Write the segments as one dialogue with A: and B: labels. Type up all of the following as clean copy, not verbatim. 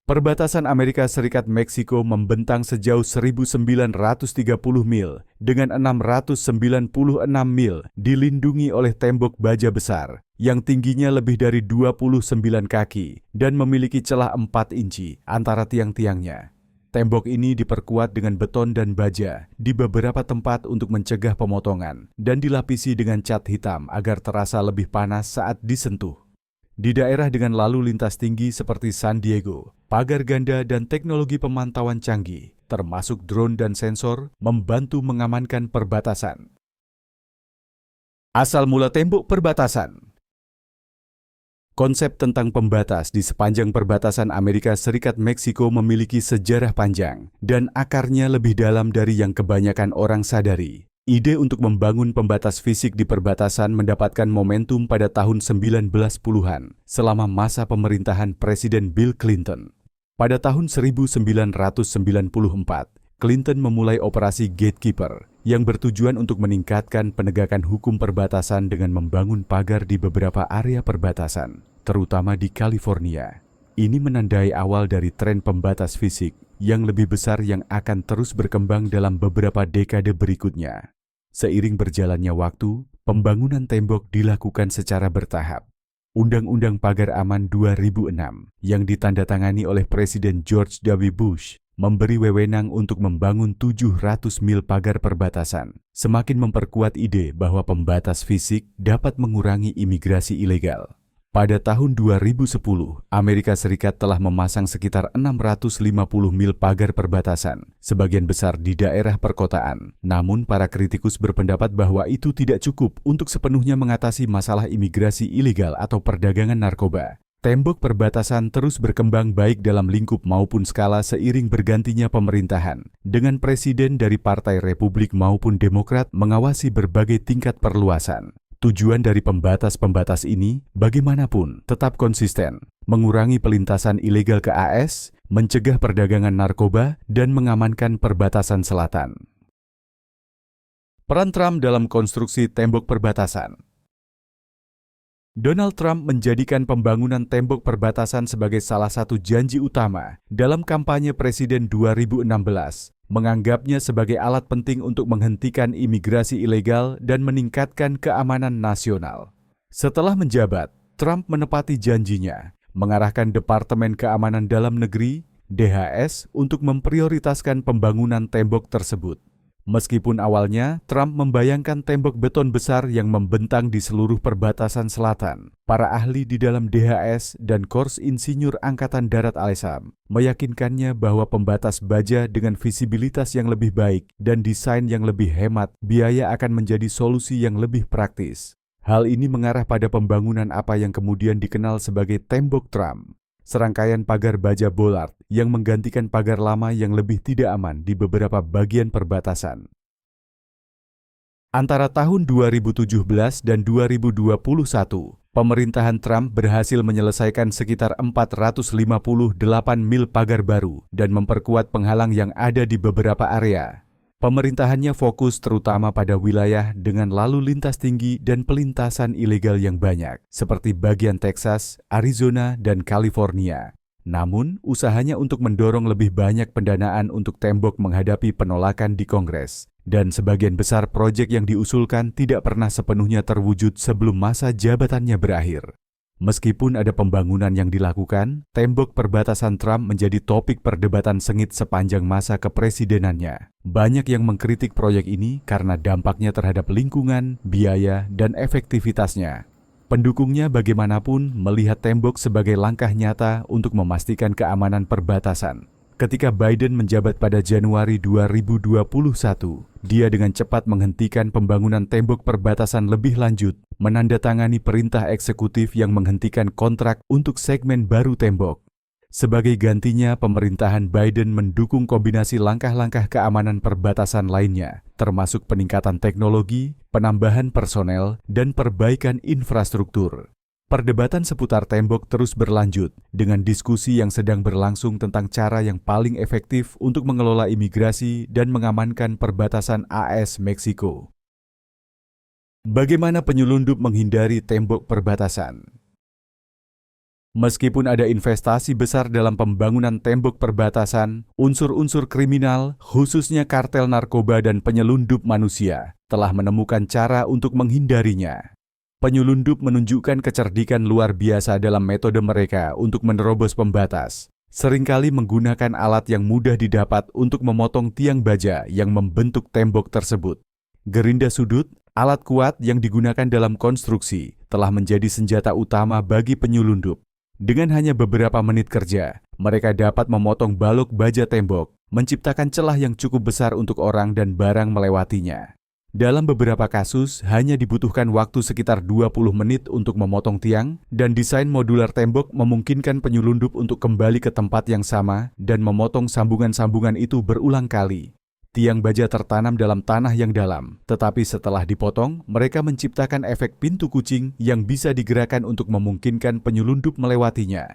A: Perbatasan Amerika Serikat-Meksiko membentang sejauh 1.930 mil dengan 696 mil dilindungi oleh tembok baja besar yang tingginya lebih dari 29 kaki dan memiliki celah 4 inci antara tiang-tiangnya. Tembok ini diperkuat dengan beton dan baja di beberapa tempat untuk mencegah pemotongan dan dilapisi dengan cat hitam agar terasa lebih panas saat disentuh. Di daerah dengan lalu lintas tinggi seperti San Diego, pagar ganda dan teknologi pemantauan canggih, termasuk drone dan sensor, membantu mengamankan perbatasan. Asal mula tembok perbatasan. Konsep tentang pembatas di sepanjang perbatasan Amerika Serikat-Meksiko memiliki sejarah panjang dan akarnya lebih dalam dari yang kebanyakan orang sadari. Ide untuk membangun pembatas fisik di perbatasan mendapatkan momentum pada tahun 1910-an selama masa pemerintahan Presiden Bill Clinton. Pada tahun 1994, Clinton memulai operasi Gatekeeper yang bertujuan untuk meningkatkan penegakan hukum perbatasan dengan membangun pagar di beberapa area perbatasan, terutama di California. Ini menandai awal dari tren pembatas fisik yang lebih besar yang akan terus berkembang dalam beberapa dekade berikutnya. Seiring berjalannya waktu, pembangunan tembok dilakukan secara bertahap. Undang-Undang Pagar Aman 2006 yang ditandatangani oleh Presiden George W. Bush memberi wewenang untuk membangun 700 mil pagar perbatasan, semakin memperkuat ide bahwa pembatas fisik dapat mengurangi imigrasi ilegal. Pada tahun 2010, Amerika Serikat telah memasang sekitar 650 mil pagar perbatasan, sebagian besar di daerah perkotaan. Namun para kritikus berpendapat bahwa itu tidak cukup untuk sepenuhnya mengatasi masalah imigrasi ilegal atau perdagangan narkoba. Tembok perbatasan terus berkembang baik dalam lingkup maupun skala seiring bergantinya pemerintahan, dengan presiden dari Partai Republik maupun Demokrat mengawasi berbagai tingkat perluasan. Tujuan dari pembatas-pembatas ini, bagaimanapun, tetap konsisten, mengurangi pelintasan ilegal ke AS, mencegah perdagangan narkoba, dan mengamankan perbatasan selatan. Peran Trump dalam konstruksi tembok perbatasan. Donald Trump menjadikan pembangunan tembok perbatasan sebagai salah satu janji utama dalam kampanye Presiden 2016, menganggapnya sebagai alat penting untuk menghentikan imigrasi ilegal dan meningkatkan keamanan nasional. Setelah menjabat, Trump menepati janjinya, mengarahkan Departemen Keamanan Dalam Negeri, DHS, untuk memprioritaskan pembangunan tembok tersebut. Meskipun awalnya Trump membayangkan tembok beton besar yang membentang di seluruh perbatasan selatan, para ahli di dalam DHS dan Korps Insinyur Angkatan Darat ALESAM meyakinkannya bahwa pembatas baja dengan visibilitas yang lebih baik dan desain yang lebih hemat biaya akan menjadi solusi yang lebih praktis. Hal ini mengarah pada pembangunan apa yang kemudian dikenal sebagai tembok Trump. Serangkaian pagar baja bollard yang menggantikan pagar lama yang lebih tidak aman di beberapa bagian perbatasan. Antara tahun 2017 dan 2021, pemerintahan Trump berhasil menyelesaikan sekitar 458 mil pagar baru dan memperkuat penghalang yang ada di beberapa area. Pemerintahannya fokus terutama pada wilayah dengan lalu lintas tinggi dan pelintasan ilegal yang banyak, seperti bagian Texas, Arizona, dan California. Namun, usahanya untuk mendorong lebih banyak pendanaan untuk tembok menghadapi penolakan di Kongres, dan sebagian besar proyek yang diusulkan tidak pernah sepenuhnya terwujud sebelum masa jabatannya berakhir. Meskipun ada pembangunan yang dilakukan, tembok perbatasan Trump menjadi topik perdebatan sengit sepanjang masa kepresidenannya. Banyak yang mengkritik proyek ini karena dampaknya terhadap lingkungan, biaya, dan efektivitasnya. Pendukungnya bagaimanapun melihat tembok sebagai langkah nyata untuk memastikan keamanan perbatasan. Ketika Biden menjabat pada Januari 2021, dia dengan cepat menghentikan pembangunan tembok perbatasan lebih lanjut, menandatangani perintah eksekutif yang menghentikan kontrak untuk segmen baru tembok. Sebagai gantinya, pemerintahan Biden mendukung kombinasi langkah-langkah keamanan perbatasan lainnya, termasuk peningkatan teknologi, penambahan personel, dan perbaikan infrastruktur. Perdebatan seputar tembok terus berlanjut dengan diskusi yang sedang berlangsung tentang cara yang paling efektif untuk mengelola imigrasi dan mengamankan perbatasan AS-Meksiko. Bagaimana penyelundup menghindari tembok perbatasan? Meskipun ada investasi besar dalam pembangunan tembok perbatasan, unsur-unsur kriminal, khususnya kartel narkoba dan penyelundup manusia, telah menemukan cara untuk menghindarinya. Penyelundup menunjukkan kecerdikan luar biasa dalam metode mereka untuk menerobos pembatas, seringkali menggunakan alat yang mudah didapat untuk memotong tiang baja yang membentuk tembok tersebut. Gerinda sudut, alat kuat yang digunakan dalam konstruksi, telah menjadi senjata utama bagi penyelundup. Dengan hanya beberapa menit kerja, mereka dapat memotong balok baja tembok, menciptakan celah yang cukup besar untuk orang dan barang melewatinya. Dalam beberapa kasus, hanya dibutuhkan waktu sekitar 20 menit untuk memotong tiang, dan desain modular tembok memungkinkan penyelundup untuk kembali ke tempat yang sama dan memotong sambungan-sambungan itu berulang kali. Tiang baja tertanam dalam tanah yang dalam, tetapi setelah dipotong, mereka menciptakan efek pintu kucing yang bisa digerakkan untuk memungkinkan penyelundup melewatinya.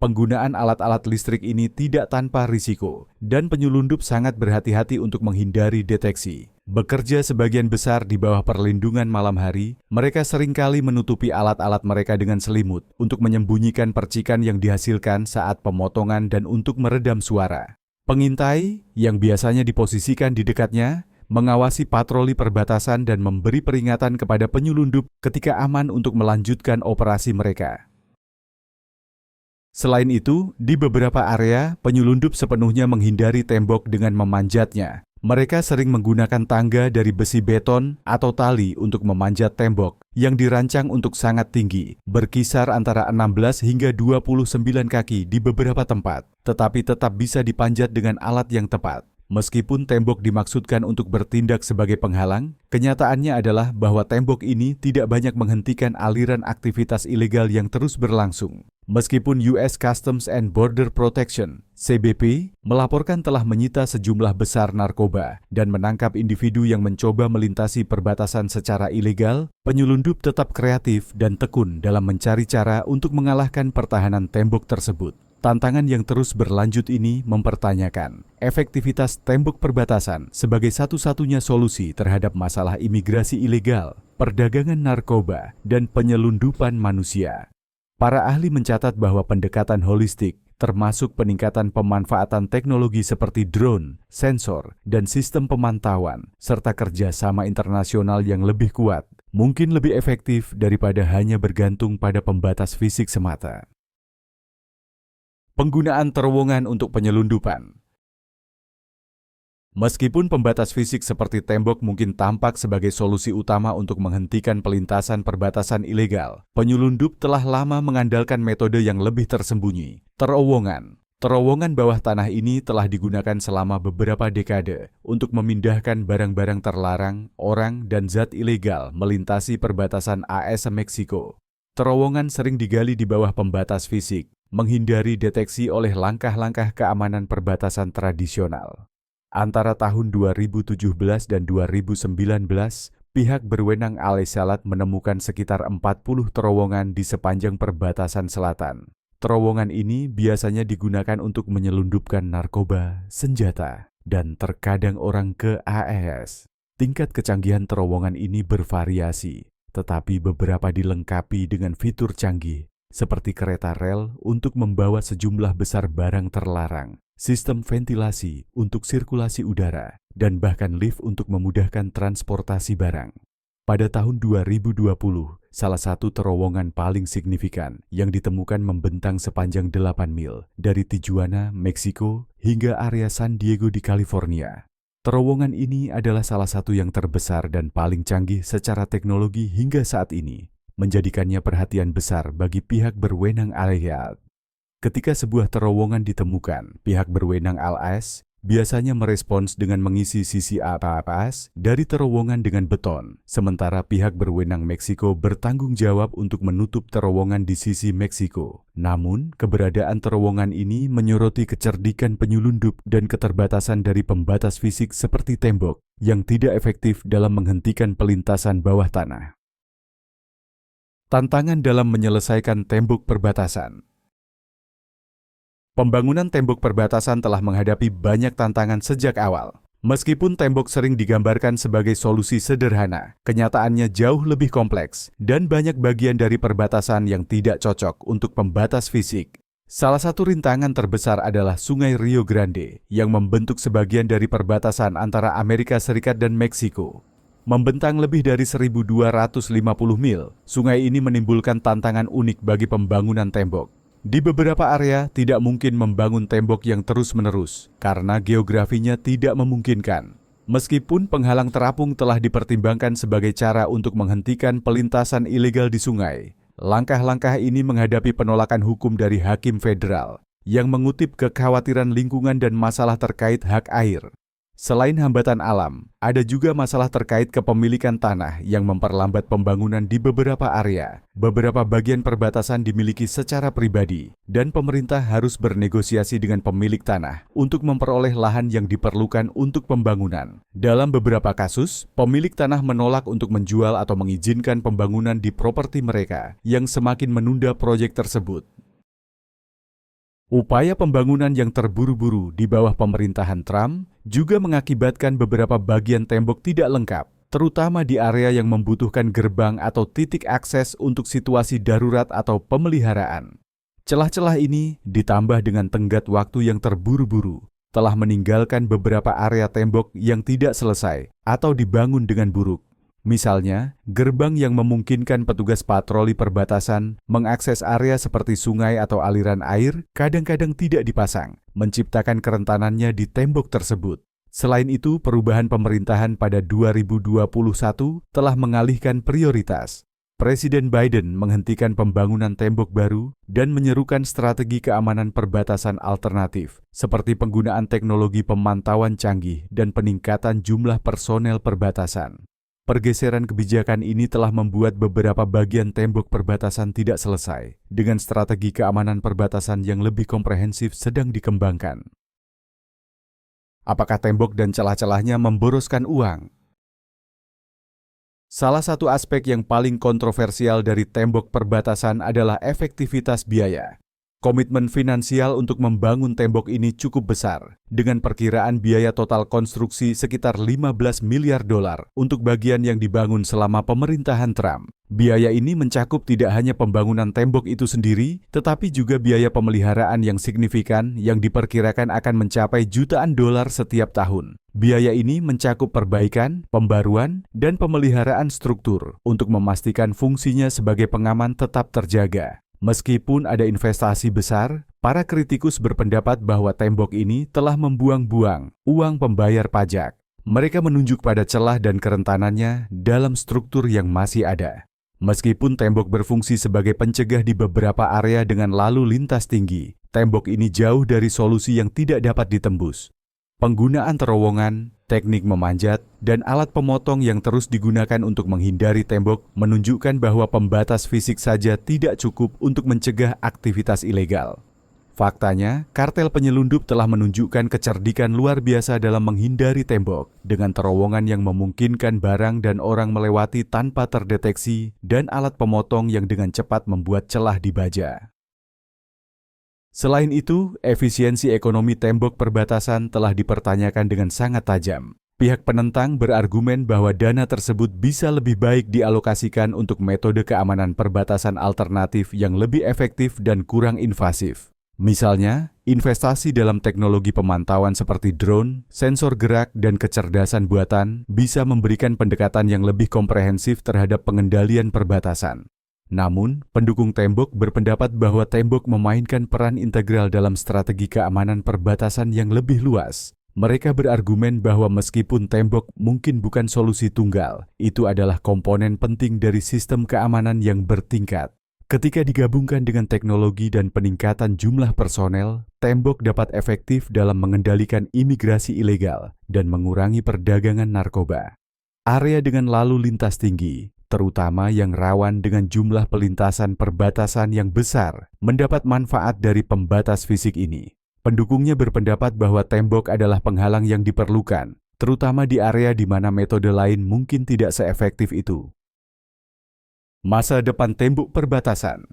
A: Penggunaan alat-alat listrik ini tidak tanpa risiko, dan penyelundup sangat berhati-hati untuk menghindari deteksi. Bekerja sebagian besar di bawah perlindungan malam hari, mereka seringkali menutupi alat-alat mereka dengan selimut untuk menyembunyikan percikan yang dihasilkan saat pemotongan dan untuk meredam suara. Pengintai yang biasanya diposisikan di dekatnya mengawasi patroli perbatasan dan memberi peringatan kepada penyelundup ketika aman untuk melanjutkan operasi mereka. Selain itu, di beberapa area, penyelundup sepenuhnya menghindari tembok dengan memanjatnya. Mereka sering menggunakan tangga dari besi beton atau tali untuk memanjat tembok yang dirancang untuk sangat tinggi, berkisar antara 16 hingga 29 kaki di beberapa tempat, tetapi tetap bisa dipanjat dengan alat yang tepat. Meskipun tembok dimaksudkan untuk bertindak sebagai penghalang, kenyataannya adalah bahwa tembok ini tidak banyak menghentikan aliran aktivitas ilegal yang terus berlangsung. Meskipun US Customs and Border Protection, CBP, melaporkan telah menyita sejumlah besar narkoba dan menangkap individu yang mencoba melintasi perbatasan secara ilegal, penyelundup tetap kreatif dan tekun dalam mencari cara untuk mengalahkan pertahanan tembok tersebut. Tantangan yang terus berlanjut ini mempertanyakan efektivitas tembok perbatasan sebagai satu-satunya solusi terhadap masalah imigrasi ilegal, perdagangan narkoba, dan penyelundupan manusia. Para ahli mencatat bahwa pendekatan holistik, termasuk peningkatan pemanfaatan teknologi seperti drone, sensor, dan sistem pemantauan, serta kerjasama internasional yang lebih kuat, mungkin lebih efektif daripada hanya bergantung pada pembatas fisik semata. Penggunaan terowongan untuk penyelundupan. Meskipun pembatas fisik seperti tembok mungkin tampak sebagai solusi utama untuk menghentikan pelintasan perbatasan ilegal, penyelundup telah lama mengandalkan metode yang lebih tersembunyi, terowongan. Terowongan bawah tanah ini telah digunakan selama beberapa dekade untuk memindahkan barang-barang terlarang, orang, dan zat ilegal melintasi perbatasan AS-Meksiko. Terowongan sering digali di bawah pembatas fisik, menghindari deteksi oleh langkah-langkah keamanan perbatasan tradisional. Antara tahun 2017 dan 2019, pihak berwenang Al-Salat menemukan sekitar 40 terowongan di sepanjang perbatasan selatan. Terowongan ini biasanya digunakan untuk menyelundupkan narkoba, senjata, dan terkadang orang ke AS. Tingkat kecanggihan terowongan ini bervariasi, tetapi beberapa dilengkapi dengan fitur canggih, seperti kereta rel untuk membawa sejumlah besar barang terlarang, sistem ventilasi untuk sirkulasi udara, dan bahkan lift untuk memudahkan transportasi barang. Pada tahun 2020, salah satu terowongan paling signifikan yang ditemukan membentang sepanjang 8 mil dari Tijuana, Meksiko, hingga area San Diego di California. Terowongan ini adalah salah satu yang terbesar dan paling canggih secara teknologi hingga saat ini, menjadikannya perhatian besar bagi pihak berwenang Al-Salat. Ketika sebuah terowongan ditemukan, pihak berwenang Al-As biasanya merespons dengan mengisi sisi atas dari terowongan dengan beton, sementara pihak berwenang Meksiko bertanggung jawab untuk menutup terowongan di sisi Meksiko. Namun, keberadaan terowongan ini menyoroti kecerdikan penyelundup dan keterbatasan dari pembatas fisik seperti tembok yang tidak efektif dalam menghentikan pelintasan bawah tanah. Tantangan dalam menyelesaikan tembok perbatasan. Pembangunan tembok perbatasan telah menghadapi banyak tantangan sejak awal. Meskipun tembok sering digambarkan sebagai solusi sederhana, kenyataannya jauh lebih kompleks dan banyak bagian dari perbatasan yang tidak cocok untuk pembatas fisik. Salah satu rintangan terbesar adalah Sungai Rio Grande yang membentuk sebagian dari perbatasan antara Amerika Serikat dan Meksiko. Membentang lebih dari 1.250 mil, sungai ini menimbulkan tantangan unik bagi pembangunan tembok. Di beberapa area tidak mungkin membangun tembok yang terus-menerus karena geografinya tidak memungkinkan. Meskipun penghalang terapung telah dipertimbangkan sebagai cara untuk menghentikan pelintasan ilegal di sungai, langkah-langkah ini menghadapi penolakan hukum dari hakim federal yang mengutip kekhawatiran lingkungan dan masalah terkait hak air. Selain hambatan alam, ada juga masalah terkait kepemilikan tanah yang memperlambat pembangunan di beberapa area. Beberapa bagian perbatasan dimiliki secara pribadi, dan pemerintah harus bernegosiasi dengan pemilik tanah untuk memperoleh lahan yang diperlukan untuk pembangunan. Dalam beberapa kasus, pemilik tanah menolak untuk menjual atau mengizinkan pembangunan di properti mereka yang semakin menunda proyek tersebut. Upaya pembangunan yang terburu-buru di bawah pemerintahan Trump juga mengakibatkan beberapa bagian tembok tidak lengkap, terutama di area yang membutuhkan gerbang atau titik akses untuk situasi darurat atau pemeliharaan. Celah-celah ini ditambah dengan tenggat waktu yang terburu-buru, telah meninggalkan beberapa area tembok yang tidak selesai atau dibangun dengan buruk. Misalnya, gerbang yang memungkinkan petugas patroli perbatasan mengakses area seperti sungai atau aliran air kadang-kadang tidak dipasang, menciptakan kerentanannya di tembok tersebut. Selain itu, perubahan pemerintahan pada 2021 telah mengalihkan prioritas. Presiden Biden menghentikan pembangunan tembok baru dan menyerukan strategi keamanan perbatasan alternatif, seperti penggunaan teknologi pemantauan canggih dan peningkatan jumlah personel perbatasan. Pergeseran kebijakan ini telah membuat beberapa bagian tembok perbatasan tidak selesai, dengan strategi keamanan perbatasan yang lebih komprehensif sedang dikembangkan. Apakah tembok dan celah-celahnya memboroskan uang? Salah satu aspek yang paling kontroversial dari tembok perbatasan adalah efektivitas biaya. Komitmen finansial untuk membangun tembok ini cukup besar, dengan perkiraan biaya total konstruksi sekitar 15 miliar dolar untuk bagian yang dibangun selama pemerintahan Trump. Biaya ini mencakup tidak hanya pembangunan tembok itu sendiri, tetapi juga biaya pemeliharaan yang signifikan yang diperkirakan akan mencapai jutaan dolar setiap tahun. Biaya ini mencakup perbaikan, pembaruan, dan pemeliharaan struktur untuk memastikan fungsinya sebagai pengaman tetap terjaga. Meskipun ada investasi besar, para kritikus berpendapat bahwa tembok ini telah membuang-buang uang pembayar pajak. Mereka menunjuk pada celah dan kerentanannya dalam struktur yang masih ada. Meskipun tembok berfungsi sebagai pencegah di beberapa area dengan lalu lintas tinggi, tembok ini jauh dari solusi yang tidak dapat ditembus. Penggunaan terowongan, teknik memanjat, dan alat pemotong yang terus digunakan untuk menghindari tembok menunjukkan bahwa pembatas fisik saja tidak cukup untuk mencegah aktivitas ilegal. Faktanya, kartel penyelundup telah menunjukkan kecerdikan luar biasa dalam menghindari tembok dengan terowongan yang memungkinkan barang dan orang melewati tanpa terdeteksi dan alat pemotong yang dengan cepat membuat celah di baja. Selain itu, efisiensi ekonomi tembok perbatasan telah dipertanyakan dengan sangat tajam. Pihak penentang berargumen bahwa dana tersebut bisa lebih baik dialokasikan untuk metode keamanan perbatasan alternatif yang lebih efektif dan kurang invasif. Misalnya, investasi dalam teknologi pemantauan seperti drone, sensor gerak, dan kecerdasan buatan bisa memberikan pendekatan yang lebih komprehensif terhadap pengendalian perbatasan. Namun, pendukung tembok berpendapat bahwa tembok memainkan peran integral dalam strategi keamanan perbatasan yang lebih luas. Mereka berargumen bahwa meskipun tembok mungkin bukan solusi tunggal, itu adalah komponen penting dari sistem keamanan yang bertingkat. Ketika digabungkan dengan teknologi dan peningkatan jumlah personel, tembok dapat efektif dalam mengendalikan imigrasi ilegal dan mengurangi perdagangan narkoba. Area dengan lalu lintas tinggi, terutama yang rawan dengan jumlah pelintasan perbatasan yang besar, mendapat manfaat dari pembatas fisik ini. Pendukungnya berpendapat bahwa tembok adalah penghalang yang diperlukan, terutama di area di mana metode lain mungkin tidak seefektif itu. Masa depan tembok perbatasan.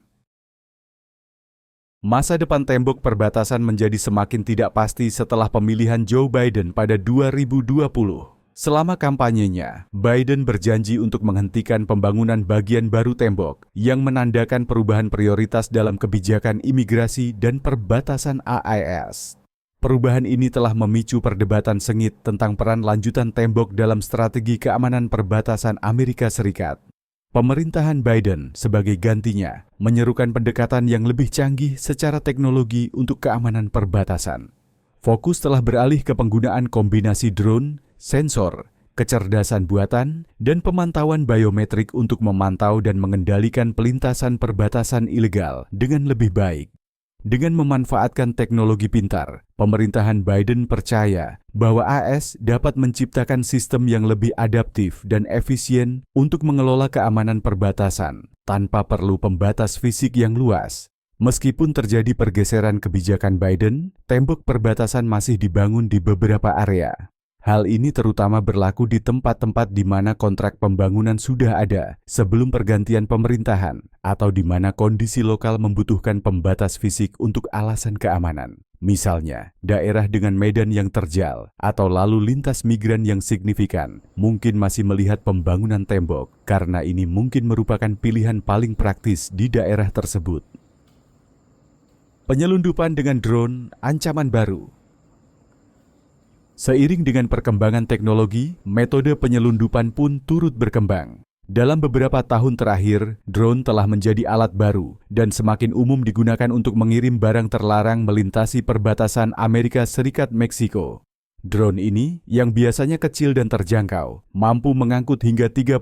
A: Masa depan tembok perbatasan menjadi semakin tidak pasti setelah pemilihan Joe Biden pada 2020. Selama kampanyenya, Biden berjanji untuk menghentikan pembangunan bagian baru tembok yang menandakan perubahan prioritas dalam kebijakan imigrasi dan perbatasan AIS. Perubahan ini telah memicu perdebatan sengit tentang peran lanjutan tembok dalam strategi keamanan perbatasan Amerika Serikat. Pemerintahan Biden sebagai gantinya menyerukan pendekatan yang lebih canggih secara teknologi untuk keamanan perbatasan. Fokus telah beralih ke penggunaan kombinasi drone, sensor, kecerdasan buatan, dan pemantauan biometrik untuk memantau dan mengendalikan pelintasan perbatasan ilegal dengan lebih baik. Dengan memanfaatkan teknologi pintar, pemerintahan Biden percaya bahwa AS dapat menciptakan sistem yang lebih adaptif dan efisien untuk mengelola keamanan perbatasan tanpa perlu pembatas fisik yang luas. Meskipun terjadi pergeseran kebijakan Biden, tembok perbatasan masih dibangun di beberapa area. Hal ini terutama berlaku di tempat-tempat di mana kontrak pembangunan sudah ada sebelum pergantian pemerintahan atau di mana kondisi lokal membutuhkan pembatas fisik untuk alasan keamanan. Misalnya, daerah dengan medan yang terjal atau lalu lintas migran yang signifikan mungkin masih melihat pembangunan tembok karena ini mungkin merupakan pilihan paling praktis di daerah tersebut. Penyelundupan dengan drone, ancaman baru. Seiring dengan perkembangan teknologi, metode penyelundupan pun turut berkembang. Dalam beberapa tahun terakhir, drone telah menjadi alat baru dan semakin umum digunakan untuk mengirim barang terlarang melintasi perbatasan Amerika Serikat-Meksiko. Drone ini, yang biasanya kecil dan terjangkau, mampu mengangkut hingga 35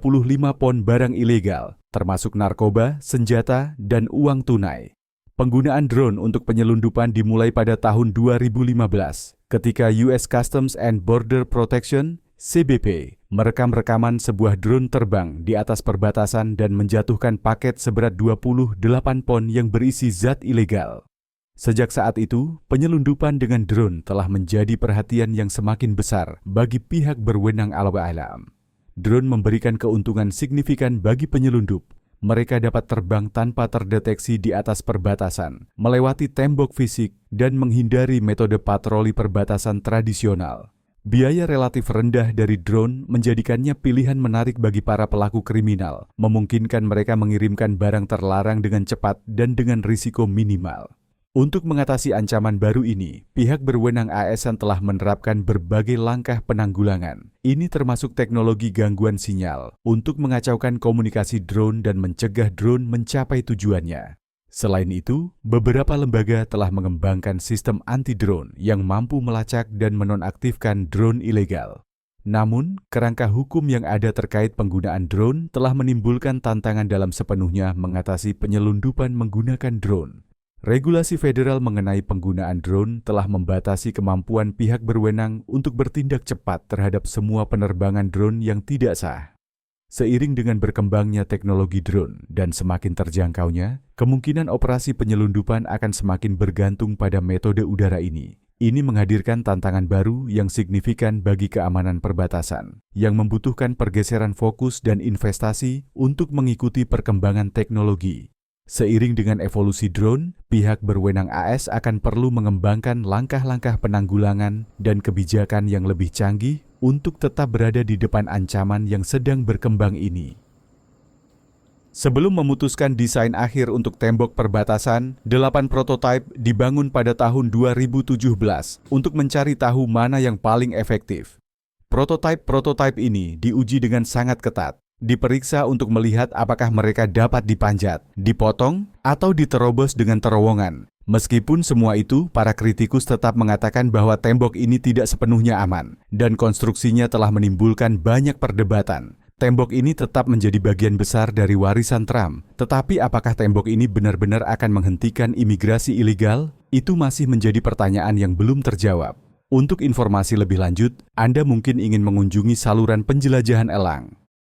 A: pon barang ilegal, termasuk narkoba, senjata, dan uang tunai. Penggunaan drone untuk penyelundupan dimulai pada tahun 2015, ketika US Customs and Border Protection, CBP, merekam rekaman sebuah drone terbang di atas perbatasan dan menjatuhkan paket seberat 28 pon yang berisi zat ilegal. Sejak saat itu, penyelundupan dengan drone telah menjadi perhatian yang semakin besar bagi pihak berwenang alam. Drone memberikan keuntungan signifikan bagi penyelundup. Mereka dapat terbang tanpa terdeteksi di atas perbatasan, melewati tembok fisik, dan menghindari metode patroli perbatasan tradisional. Biaya relatif rendah dari drone menjadikannya pilihan menarik bagi para pelaku kriminal, memungkinkan mereka mengirimkan barang terlarang dengan cepat dan dengan risiko minimal. Untuk mengatasi ancaman baru ini, pihak berwenang ASN telah menerapkan berbagai langkah penanggulangan. Ini termasuk teknologi gangguan sinyal untuk mengacaukan komunikasi drone dan mencegah drone mencapai tujuannya. Selain itu, beberapa lembaga telah mengembangkan sistem anti-drone yang mampu melacak dan menonaktifkan drone ilegal. Namun, kerangka hukum yang ada terkait penggunaan drone telah menimbulkan tantangan dalam sepenuhnya mengatasi penyelundupan menggunakan drone. Regulasi federal mengenai penggunaan drone telah membatasi kemampuan pihak berwenang untuk bertindak cepat terhadap semua penerbangan drone yang tidak sah. Seiring dengan berkembangnya teknologi drone dan semakin terjangkaunya, kemungkinan operasi penyelundupan akan semakin bergantung pada metode udara ini. Ini menghadirkan tantangan baru yang signifikan bagi keamanan perbatasan, yang membutuhkan pergeseran fokus dan investasi untuk mengikuti perkembangan teknologi. Seiring dengan evolusi drone, pihak berwenang AS akan perlu mengembangkan langkah-langkah penanggulangan dan kebijakan yang lebih canggih untuk tetap berada di depan ancaman yang sedang berkembang ini. Sebelum memutuskan desain akhir untuk tembok perbatasan, 8 prototipe dibangun pada tahun 2017 untuk mencari tahu mana yang paling efektif. Prototipe ini diuji dengan sangat ketat. Diperiksa untuk melihat apakah mereka dapat dipanjat, dipotong, atau diterobos dengan terowongan. Meskipun semua itu, para kritikus tetap mengatakan bahwa tembok ini tidak sepenuhnya aman, dan konstruksinya telah menimbulkan banyak perdebatan. Tembok ini tetap menjadi bagian besar dari warisan Trump, tetapi apakah tembok ini benar-benar akan menghentikan imigrasi ilegal? Itu masih menjadi pertanyaan yang belum terjawab. Untuk informasi lebih lanjut, Anda mungkin ingin mengunjungi saluran penjelajahan elang.